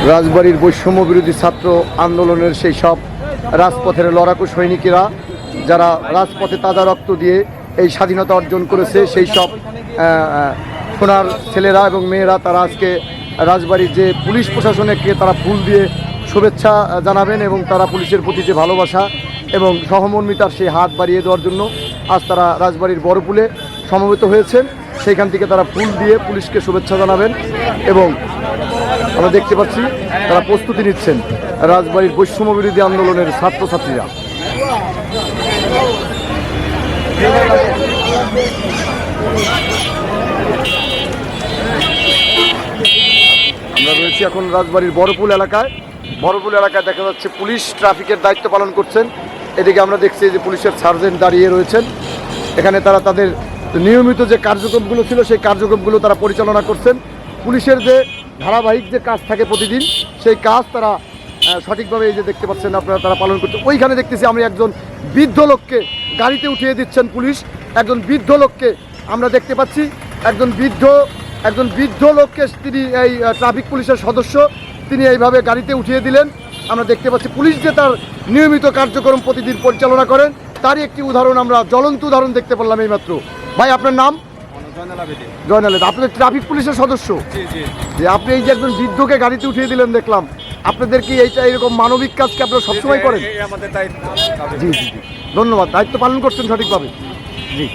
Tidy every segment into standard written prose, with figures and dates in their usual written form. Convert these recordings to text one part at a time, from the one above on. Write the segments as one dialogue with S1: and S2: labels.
S1: রাজবাড়ীর বৈষম্য বিরোধী ছাত্র আন্দোলনের সেই সব রাজপথের লড়াকু সৈনিকেরা যারা রাজপথে তাজা রক্ত দিয়ে এই স্বাধীনতা অর্জন করেছে, সেই সব সোনার ছেলেরা এবং মেয়েরা তারা আজকে রাজবাড়ির যে পুলিশ প্রশাসনকে তারা ফুল দিয়ে শুভেচ্ছা জানাবেন এবং তারা পুলিশের প্রতি যে ভালোবাসা এবং সহমর্মিতার সেই হাত বাড়িয়ে দেওয়ার জন্য আজ তারা রাজবাড়ির বড়পুলে সমবেত হয়েছেন। সেইখান থেকে তারা ফুল দিয়ে পুলিশকে শুভেচ্ছা জানাবেন এবং আমরা দেখতে পাচ্ছি তারা প্রস্তুতি নিচ্ছেন রাজবাড়ির বৈষম্য বিরোধী আন্দোলনের ছাত্রছাত্রীরা। আমরা রয়েছি এখন রাজবাড়ির বড়পুল এলাকায়। বড়পুল এলাকায় দেখা যাচ্ছে পুলিশ ট্রাফিকের দায়িত্ব পালন করছেন। এদিকে আমরা দেখছি যে পুলিশের সার্জেন্ট দাঁড়িয়ে রয়েছেন। এখানে তারা তাদের নিয়মিত যে কার্যক্রমগুলো ছিল সেই কার্যক্রমগুলো তারা পরিচালনা করছেন। পুলিশের যে ধারাবাহিক যে কাজ থাকে প্রতিদিন, সেই কাজ তারা সঠিকভাবে এই যে দেখতে পাচ্ছেন আপনারা তারা পালন করছেন। ওইখানে দেখতেছি আমি একজন বৃদ্ধ লোককে গাড়িতে উঠিয়ে দিচ্ছেন পুলিশ। একজন বৃদ্ধ লোককে আমরা দেখতে পাচ্ছি, একজন বৃদ্ধ লোককে তিনি এই ট্রাফিক পুলিশের সদস্য, তিনি এইভাবে গাড়িতে উঠিয়ে দিলেন। আমরা দেখতে পাচ্ছি পুলিশ যে তার নিয়মিত কার্যক্রম প্রতিদিন পরিচালনা করেন তারই একটি উদাহরণ, আমরা জ্বলন্ত উদাহরণ দেখতে পারলাম এইমাত্র। ভাই আপনার নাম? জয়নাল। আপনি ট্রাফিক পুলিশের সদস্য? যে আপনি এই যে একজন বৃদ্ধকে গাড়িতে উঠিয়ে দিলেন দেখলাম, আপনাদের কি এইটা এরকম মানবিক কাজকে আপনারা সবসময় করেন? জি জি জি, ধন্যবাদ। দায়িত্ব পালন করছেন সঠিকভাবে। জি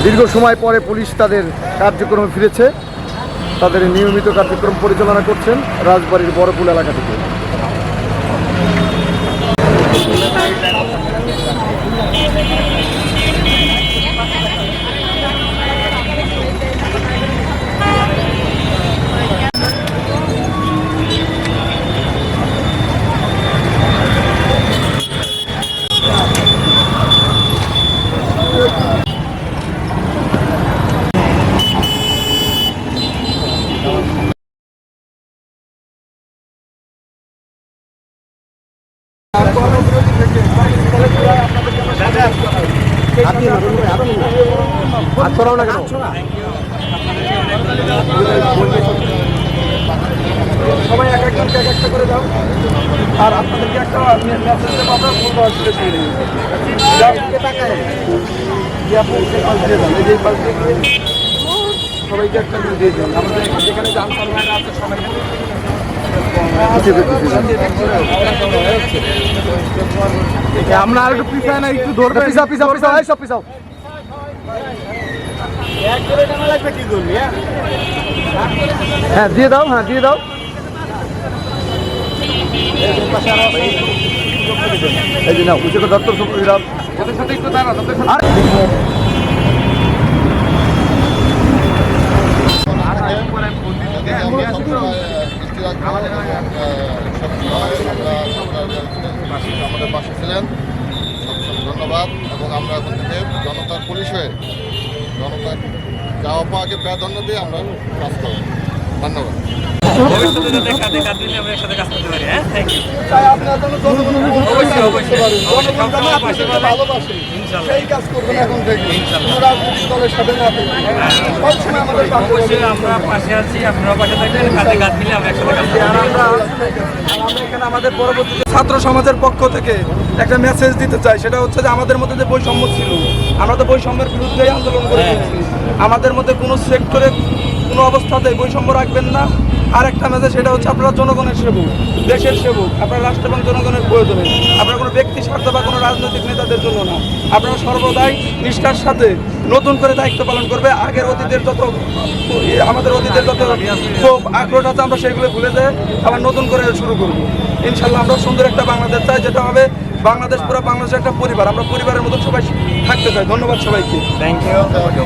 S1: দীর্ঘ সময় পরে পুলিশ তাদের কার্যক্রমে ফিরেছে, তাদের নিয়মিত কার্যক্রম পরিচালনা করছেন রাজবাড়ির বড়পুল এলাকা থেকে। সবাই এক একজনকে এক একটা করে দাও, আর আপনাদেরকে একটা মেসেজ দেবো, আমরা পূর্ব আসলে সবাইকে একটা করে দিয়ে দেন। আমাদের যেখানে জানসার ভাইরা আছে সবাই আমরা আর একটু পিছায় না, একটু ধরবে। পিছাও পিছাও পিছাও, এই সব পিছাও। হ্যাঁ দিয়ে দাও, হ্যাঁ দিয়ে দাও। এই যে নাও, উচ্চতর দপ্তর সুবিধা ওদের সাথে একটু দাঁড়া, তাদের সাথে
S2: আমাদের পাশে ছিলেন, ধন্যবাদ। এবং আমরা এখন থেকে জনতার পুলিশ হয়ে জনতার যাওয়া পাওয়াকে প্রাধান্য দিয়ে আমরা কাজ করব। ধন্যবাদ।
S3: আমাদের পরবর্তীতে ছাত্র সমাজের পক্ষ থেকে একটা মেসেজ দিতে চাই, সেটা হচ্ছে যে আমাদের মধ্যে যে বৈষম্য ছিল, আমরা তো বৈষম্যের বিরুদ্ধেই আন্দোলন করেছি। আমাদের মধ্যে কোনো সেক্টরে কোনো অবস্থাতেই বৈষম্য রাখবেন না। আর একটা মেসেজ, সেটা হচ্ছে আপনারা জনগণের সেবক, দেশের সেবক, আপনারা রাষ্ট্র এবং জনগণের প্রয়োজনে, আপনারা কোনো ব্যক্তি স্বার্থ বা কোনো রাজনৈতিক নেতাদের জন্য না। আপনারা সর্বদাই নিষ্ঠার সাথে নতুন করে দায়িত্ব পালন করবে। আগের অতীতের যত আমাদের অতীতের যত ক্ষোভ আক্রোশ আছে আমরা সেইগুলো ভুলে যাই, আবার নতুন করে শুরু করবো। ইনশাল্লাহ আমরা সুন্দর একটা বাংলাদেশ চাই, যেটা হবে বাংলাদেশ পুরো বাংলাদেশের একটা পরিবার। আমরা পরিবারের মতো সবাই থাকতে চাই। ধন্যবাদ সবাইকে।
S1: Thank you.